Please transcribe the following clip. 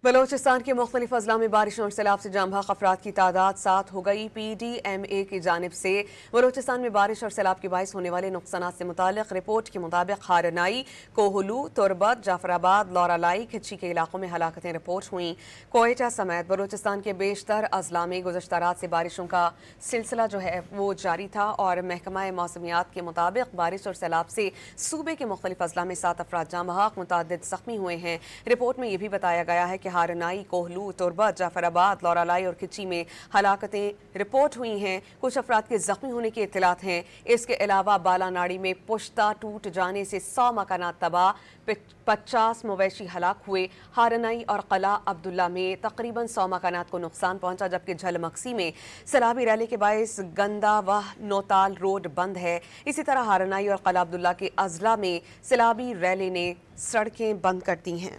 بلوچستان کے مختلف اضلاع میں بارشوں اور سیلاب سے جاں بحق افراد کی تعداد 7 ہو گئی۔ پی ڈی ایم اے کی جانب سے بلوچستان میں بارش اور سیلاب کے باعث ہونے والے نقصانات سے متعلق رپورٹ کے مطابق ہارنائی، کوہلو، تربت، جعفر آباد، لورالائی، کھچی کے علاقوں میں ہلاکتیں رپورٹ ہوئیں۔ کوئٹہ سمیت بلوچستان کے بیشتر اضلاع میں گزشتہ رات سے بارشوں کا سلسلہ وہ جاری تھا اور محکمہ موسمیات کے مطابق بارش اور سیلاب سے صوبے کے مختلف اضلاع میں 7 افراد جاں بحق، متعدد زخمی ہوئے ہیں۔ رپورٹ میں یہ بھی بتایا گیا ہے کہ ہارنائی، کوہلو، تربت، جعفر آباد، لورالائی اور کھچی میں ہلاکتیں رپورٹ ہوئی ہیں۔ کچھ افراد کے زخمی ہونے کی اطلاعات ہیں۔ اس کے علاوہ بالاناڑی میں پشتہ ٹوٹ جانے سے 100 مکانات تباہ، 50 مویشی ہلاک ہوئے۔ ہارنائی اور قلعہ عبداللہ میں تقریباً 100 مکانات کو نقصان پہنچا، جبکہ جھل مکسی میں سیلابی ریلی کے باعث گنداوہ نوتال روڈ بند ہے۔ اسی طرح ہارنائی اور قلعہ عبداللہ کے اضلاع میں سیلابی ریلی نے سڑکیں بند کر دی ہیں۔